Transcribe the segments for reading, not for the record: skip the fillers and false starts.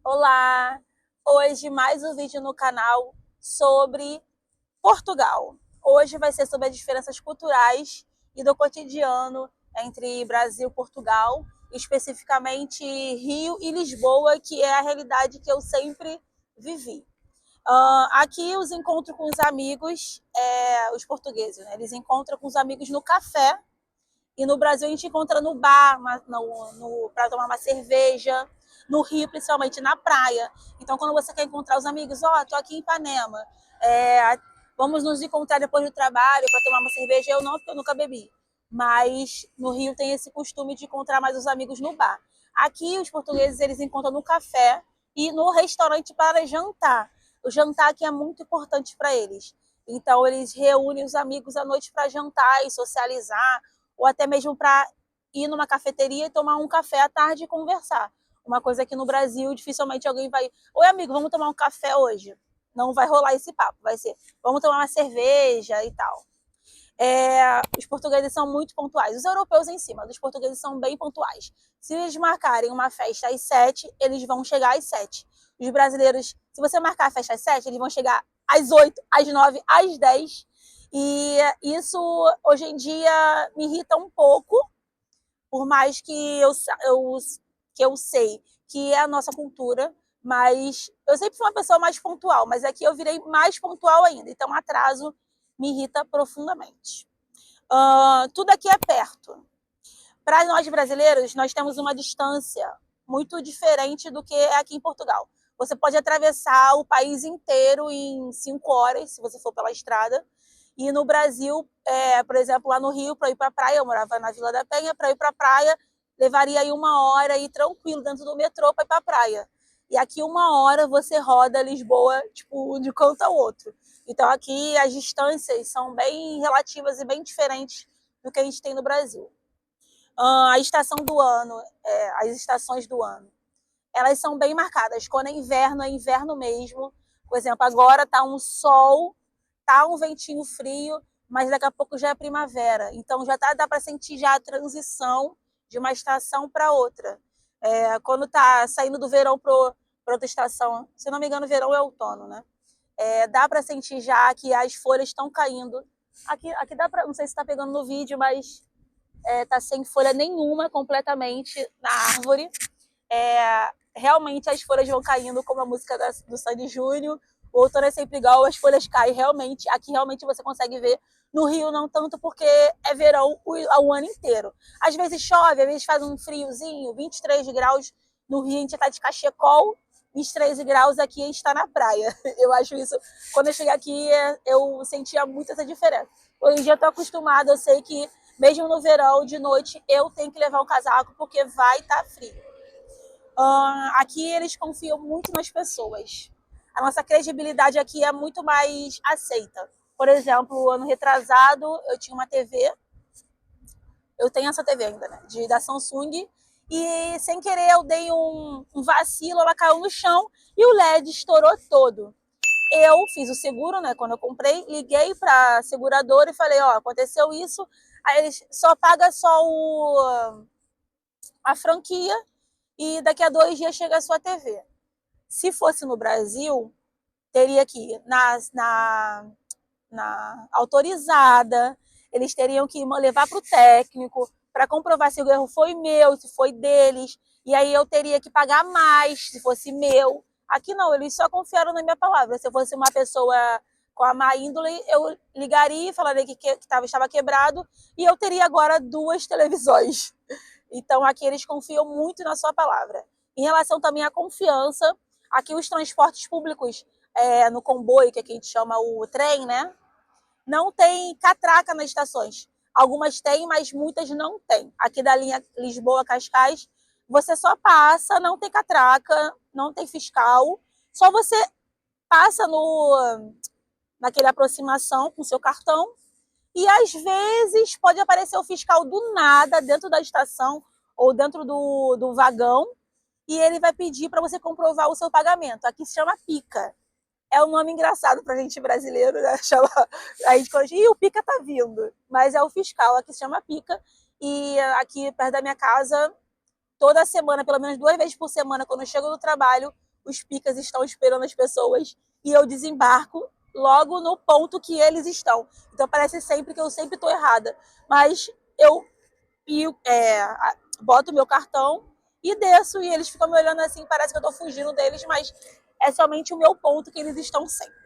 Olá! Hoje mais um vídeo no canal sobre Portugal. Hoje vai ser sobre as diferenças culturais e do cotidiano entre Brasil e Portugal, especificamente Rio e Lisboa, que é a realidade que eu sempre vivi. Aqui os encontro com os amigos, os portugueses, né? Eles encontram com os amigos no café, e no Brasil a gente encontra no bar, para tomar uma cerveja, no Rio, principalmente na praia. Então, quando você quer encontrar os amigos, tô aqui em Ipanema, vamos nos encontrar depois do trabalho para tomar uma cerveja. Eu não, porque eu nunca bebi. Mas no Rio tem esse costume de encontrar mais os amigos no bar. Aqui, os portugueses, eles encontram no café e no restaurante para jantar. O jantar aqui é muito importante para eles. Então, eles reúnem os amigos à noite para jantar e socializar, ou até mesmo para ir numa cafeteria e tomar um café à tarde e conversar. Uma coisa que no Brasil dificilmente alguém vai: oi amigo, vamos tomar um café hoje? Não vai rolar esse papo, vai ser: vamos tomar uma cerveja e tal. Os portugueses são muito pontuais, os europeus em cima, os portugueses são bem pontuais. Se eles marcarem uma festa às 7, eles vão chegar às 7. Os brasileiros, se você marcar a festa às 7, eles vão chegar às 8, às 9, às 10. E isso, hoje em dia, me irrita um pouco, por mais que eu sei que é a nossa cultura, mas eu sempre fui uma pessoa mais pontual, mas aqui eu virei mais pontual ainda, então atraso me irrita profundamente. Tudo aqui é perto. Para nós brasileiros, nós temos uma distância muito diferente do que é aqui em Portugal. Você pode atravessar o país inteiro em 5 horas, se você for pela estrada. E no Brasil, por exemplo, lá no Rio, para ir para a praia, eu morava na Vila da Penha, para ir para a praia, levaria aí 1 hora e tranquilo dentro do metrô para ir para a praia. E aqui 1 hora você roda Lisboa, tipo, de um canto ao outro. Então aqui as distâncias são bem relativas e bem diferentes do que a gente tem no Brasil. A estação do ano, as estações do ano, elas são bem marcadas. Quando é inverno mesmo. Por exemplo, agora tá um sol, tá um ventinho frio, mas daqui a pouco já é primavera. Então dá para sentir já a transição de uma estação para outra. Quando tá saindo do verão para outra estação, se não me engano, verão é outono, né? Dá para sentir já que as folhas estão caindo. Aqui dá para, não sei se está pegando no vídeo, mas tá sem folha nenhuma completamente na árvore. Realmente as folhas vão caindo, como a música do Sandy Júnior. O outono é sempre igual, as folhas caem realmente. Aqui realmente você consegue ver. No Rio não tanto, porque é verão o ano inteiro. Às vezes chove, às vezes faz um friozinho, 23 graus. No Rio a gente está de cachecol, 23 graus, aqui a gente está na praia. Eu acho isso. Quando eu cheguei aqui, eu sentia muito essa diferença. Hoje em dia eu estou acostumada, eu sei que mesmo no verão, de noite, eu tenho que levar um casaco porque vai estar frio. Aqui eles confiam muito nas pessoas. A nossa credibilidade aqui é muito mais aceita. Por exemplo, ano retrasado, eu tinha uma TV, eu tenho essa TV ainda, né, da Samsung, e sem querer eu dei um vacilo, ela caiu no chão e o LED estourou todo. Eu fiz o seguro, né, quando eu comprei, liguei para a seguradora e falei, aconteceu isso, aí eles só pagam a franquia e daqui a 2 dias chega a sua TV. Se fosse no Brasil, teria que ir na autorizada, eles teriam que levar para o técnico para comprovar se o erro foi meu, se foi deles, e aí eu teria que pagar mais se fosse meu. Aqui não, eles só confiaram na minha palavra. Se eu fosse uma pessoa com a má índole, eu ligaria e falaria que estava quebrado, e eu teria agora 2 televisões. Então aqui eles confiam muito na sua palavra. Em relação também à confiança, aqui os transportes públicos, no comboio, que aqui a gente chama o trem, né? Não tem catraca nas estações. Algumas têm, mas muitas não têm. Aqui da linha Lisboa-Cascais, você só passa, não tem catraca, não tem fiscal. Só você passa naquele aproximação com seu cartão e às vezes pode aparecer o fiscal do nada dentro da estação ou dentro do vagão e ele vai pedir para você comprovar o seu pagamento. Aqui se chama pica. É um nome engraçado pra gente brasileiro, né? A gente fala, o pica tá vindo. Mas é o fiscal, aqui se chama pica. E aqui perto da minha casa, toda semana, pelo menos 2 vezes por semana, quando eu chego do trabalho, os picas estão esperando as pessoas e eu desembarco logo no ponto que eles estão. Então parece sempre que eu sempre estou errada. Mas eu boto meu cartão e desço e eles ficam me olhando assim, parece que eu estou fugindo deles, mas é somente o meu ponto que eles estão sempre.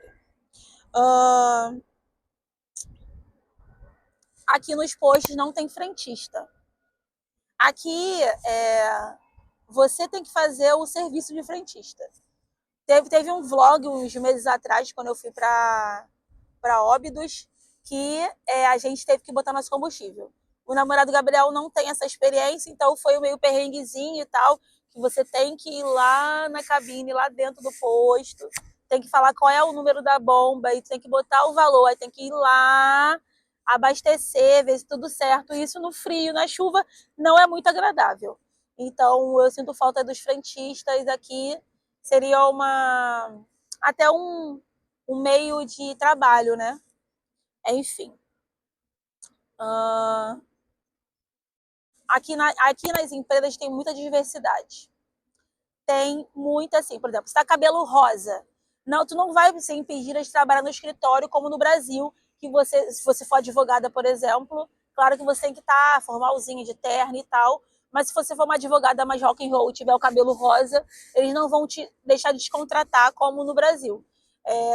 Aqui nos postos não tem frentista. Aqui você tem que fazer o serviço de frentista. Teve um vlog uns meses atrás, quando eu fui para Óbidos, que a gente teve que botar nosso combustível. O namorado Gabriel não tem essa experiência, então foi meio perrenguezinho e tal, que você tem que ir lá na cabine, lá dentro do posto, tem que falar qual é o número da bomba, e tem que botar o valor, aí tem que ir lá, abastecer, ver se tudo certo. Isso no frio, na chuva, não é muito agradável. Então, eu sinto falta dos frentistas aqui. Seria até um meio de trabalho, né? Enfim. Aqui nas empresas tem muita diversidade. Tem muita, assim, por exemplo, você tá cabelo rosa. Não, tu não vai ser impedida de trabalhar no escritório como no Brasil, que você, se você for advogada, por exemplo, claro que você tem que estar formalzinha de terno e tal, mas se você for uma advogada mais rock and roll e tiver o cabelo rosa, eles não vão te deixar de te contratar como no Brasil.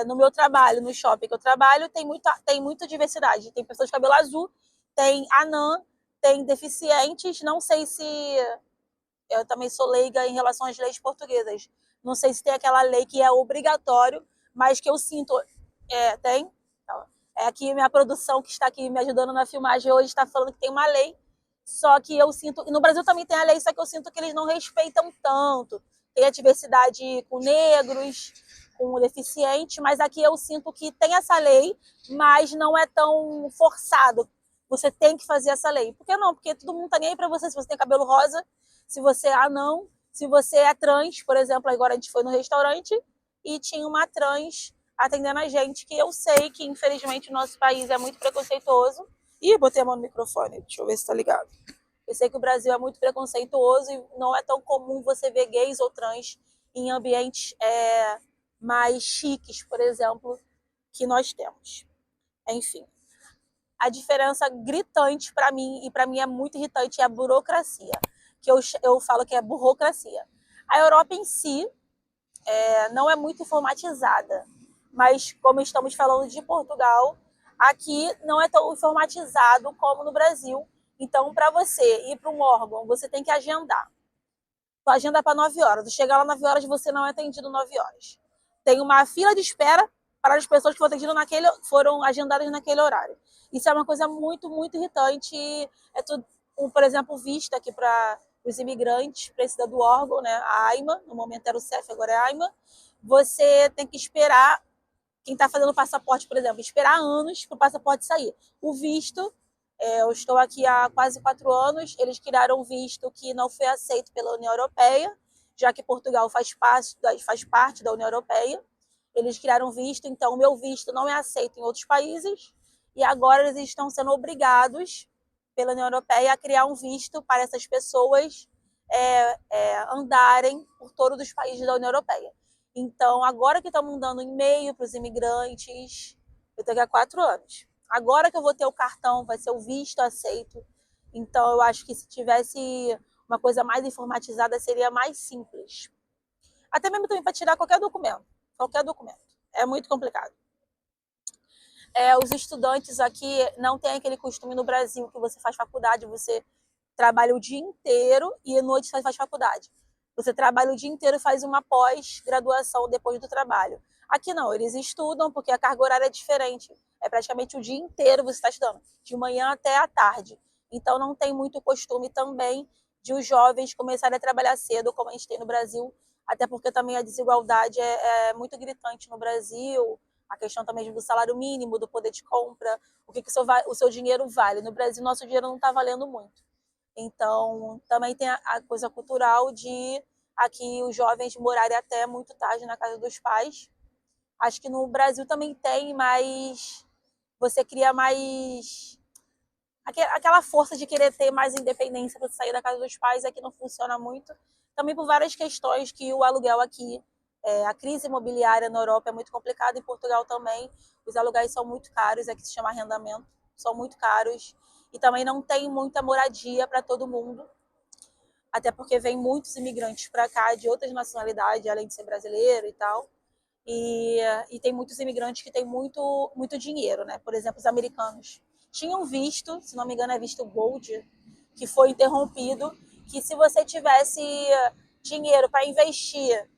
No meu trabalho, no shopping que eu trabalho, tem muita diversidade. Tem pessoas de cabelo azul, tem anã, tem deficientes, não sei se eu também sou leiga em relação às leis portuguesas. Não sei se tem aquela lei que é obrigatório, mas que eu sinto. Tem? É aqui minha produção, que está aqui me ajudando na filmagem hoje, está falando que tem uma lei, só que eu sinto. E no Brasil também tem a lei, só que eu sinto que eles não respeitam tanto. Tem a diversidade com negros, com deficientes, mas aqui eu sinto que tem essa lei, mas não é tão forçado. Você tem que fazer essa lei. Por que não? Porque todo mundo tá nem aí para você. Se você tem cabelo rosa, se você é anão, se você é trans, por exemplo, agora a gente foi no restaurante e tinha uma trans atendendo a gente, que eu sei que infelizmente o nosso país é muito preconceituoso. Ih, botei a mão no microfone, deixa eu ver se tá ligado. Eu sei que o Brasil é muito preconceituoso e não é tão comum você ver gays ou trans em ambientes mais chiques, por exemplo, que nós temos. Enfim, a diferença gritante para mim, e para mim é muito irritante, é a burocracia, que eu falo que é burocracia. A Europa em si não é muito informatizada, mas como estamos falando de Portugal, aqui não é tão informatizado como no Brasil. Então, para você ir para um órgão, você tem que agendar. Tu agenda para 9 horas. Tu chega lá 9 horas, você não é atendido 9 horas. Tem uma fila de espera para as pessoas que foram agendadas naquele horário. Isso é uma coisa muito, muito irritante. É tudo, por exemplo, visto aqui para os imigrantes, precisa do órgão, né? A AIMA, no momento era o CEF, agora é a AIMA. Você tem que esperar, quem está fazendo o passaporte, por exemplo, esperar anos para o passaporte sair. O visto, eu estou aqui há quase 4 anos, eles criaram um visto que não foi aceito pela União Europeia, já que Portugal faz parte da União Europeia. Eles criaram um visto, então o meu visto não é aceito em outros países, e agora eles estão sendo obrigados pela União Europeia a criar um visto para essas pessoas andarem por todos os países da União Europeia. Então, agora que estamos dando e-mail para os imigrantes, eu tenho há 4 anos. Agora que eu vou ter o cartão, vai ser o visto aceito. Então, eu acho que se tivesse uma coisa mais informatizada, seria mais simples. Até mesmo também para tirar qualquer documento. Qualquer documento. É muito complicado. Os estudantes aqui não têm aquele costume no Brasil que você faz faculdade, você trabalha o dia inteiro e à noite você faz faculdade. Você trabalha o dia inteiro e faz uma pós-graduação depois do trabalho. Aqui não, eles estudam porque a carga horária é diferente. É praticamente o dia inteiro você está estudando, de manhã até à tarde. Então não tem muito costume também de os jovens começarem a trabalhar cedo, como a gente tem no Brasil, até porque também a desigualdade é muito gritante no Brasil, a questão também do salário mínimo, do poder de compra, o que o seu dinheiro vale. No Brasil, nosso dinheiro não está valendo muito. Então, também tem a coisa cultural de aqui os jovens morarem até muito tarde na casa dos pais. Acho que no Brasil também tem, mas você cria mais aquela força de querer ter mais independência para sair da casa dos pais, aqui não funciona muito. Também por várias questões que o aluguel aqui A crise imobiliária na Europa é muito complicada, em Portugal também. Os aluguéis são muito caros, aqui se chama arrendamento, são muito caros. E também não tem muita moradia para todo mundo, até porque vem muitos imigrantes para cá de outras nacionalidades, além de ser brasileiro e tal. E tem muitos imigrantes que têm muito dinheiro, né? Por exemplo, os americanos tinham visto, se não me engano é visto Gold, que foi interrompido, que se você tivesse dinheiro para investir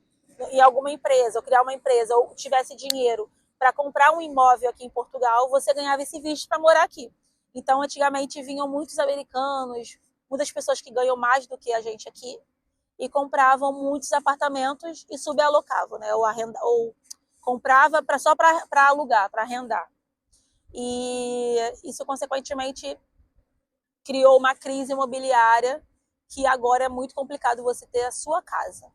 em alguma empresa, ou criar uma empresa, ou tivesse dinheiro para comprar um imóvel aqui em Portugal, você ganhava esse visto para morar aqui. Então, antigamente vinham muitos americanos, muitas pessoas que ganham mais do que a gente aqui, e compravam muitos apartamentos e subalocavam, né? Ou comprava só para alugar, para arrendar. E isso, consequentemente, criou uma crise imobiliária que agora é muito complicado você ter a sua casa.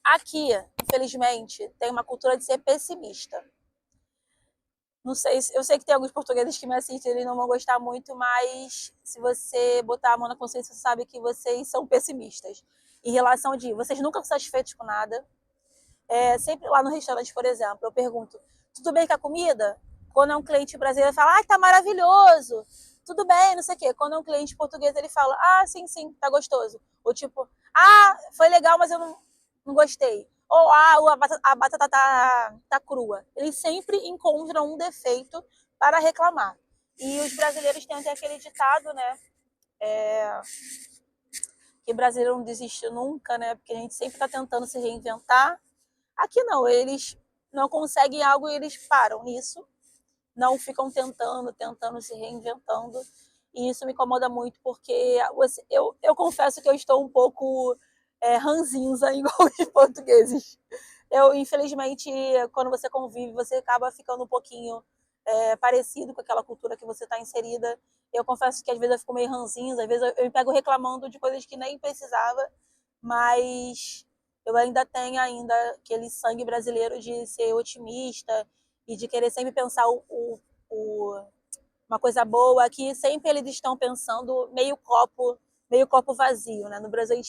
Aqui, infelizmente, tem uma cultura de ser pessimista. Não sei, eu sei que tem alguns portugueses que me assistem, eles não vão gostar muito, mas se você botar a mão na consciência, você sabe que vocês são pessimistas. Em relação de vocês nunca estão satisfeitos com nada. Sempre lá no restaurante, por exemplo, eu pergunto, tudo bem com a comida? Quando é um cliente brasileiro, fala, tá maravilhoso, tudo bem, não sei o quê. Quando é um cliente português, ele fala, sim, tá gostoso. Ou tipo, foi legal, mas eu não gostei. Ou, a batata tá crua. Eles sempre encontram um defeito para reclamar. E os brasileiros têm até aquele ditado, né? Que brasileiro não desiste nunca, né? Porque a gente sempre tá tentando se reinventar. Aqui não, eles não conseguem algo e eles param nisso. Não ficam tentando se reinventando. E isso me incomoda muito, porque eu confesso que eu estou um pouco ranzinza, igual os portugueses. Infelizmente, quando você convive, você acaba ficando um pouquinho parecido com aquela cultura que você está inserida. Eu confesso que às vezes eu fico meio ranzinza, às vezes eu me pego reclamando de coisas que nem precisava, mas eu ainda tenho aquele sangue brasileiro de ser otimista e de querer sempre pensar uma coisa boa, que sempre eles estão pensando meio copo vazio, né? No Brasil,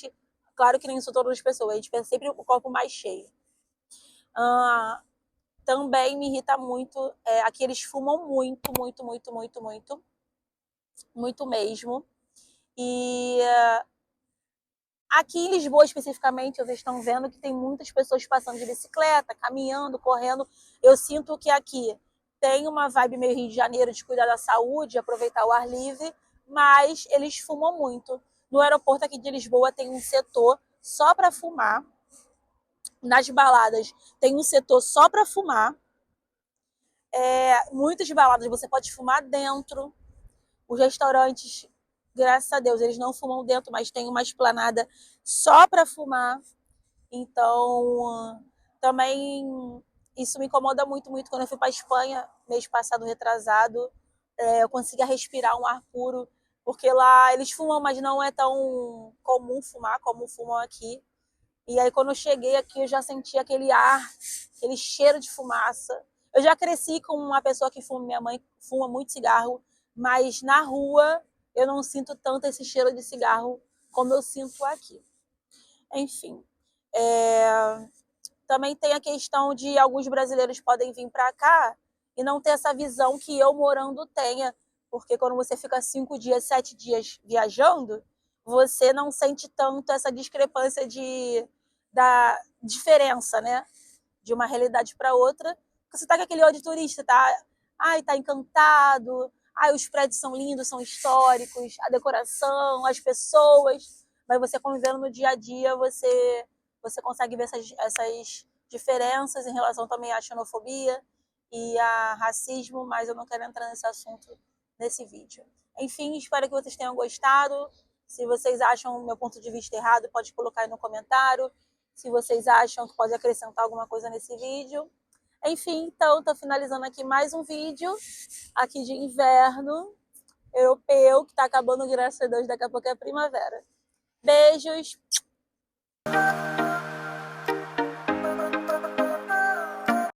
claro que nem são todas as pessoas, a gente pensa sempre o copo mais cheio. Também me irrita muito, aqui eles fumam muito mesmo. E aqui em Lisboa, especificamente, vocês estão vendo que tem muitas pessoas passando de bicicleta, caminhando, correndo. Eu sinto que aqui tem uma vibe meio Rio de Janeiro de cuidar da saúde, aproveitar o ar livre, mas eles fumam muito. No aeroporto aqui de Lisboa tem um setor só para fumar. Nas baladas tem um setor só para fumar. Muitas baladas você pode fumar dentro. Os restaurantes, graças a Deus, eles não fumam dentro, mas tem uma esplanada só para fumar. Então, também isso me incomoda muito. Quando eu fui para a Espanha, mês passado, retrasado, eu conseguia respirar um ar puro, porque lá eles fumam, mas não é tão comum fumar como fumam aqui. E aí, quando eu cheguei aqui, eu já senti aquele ar, aquele cheiro de fumaça. Eu já cresci com uma pessoa que fuma, minha mãe fuma muito cigarro, mas na rua eu não sinto tanto esse cheiro de cigarro como eu sinto aqui. Enfim, também tem a questão de alguns brasileiros podem vir para cá e não ter essa visão que eu morando tenha, porque quando você fica 5 dias, 7 dias viajando, você não sente tanto essa discrepância da diferença, né? De uma realidade para outra. Você tá com aquele olho de turista, tá encantado, os prédios são lindos, são históricos, a decoração, as pessoas, mas você convivendo no dia a dia, você consegue ver essas diferenças em relação também à xenofobia e a racismo, mas eu não quero entrar nesse assunto nesse vídeo. Enfim, espero que vocês tenham gostado. Se vocês acham o meu ponto de vista errado, pode colocar aí no comentário. Se vocês acham que pode acrescentar alguma coisa nesse vídeo. Enfim, então, estou finalizando aqui mais um vídeo aqui de inverno europeu, que está acabando, graças a Deus, daqui a pouco é primavera. Beijos!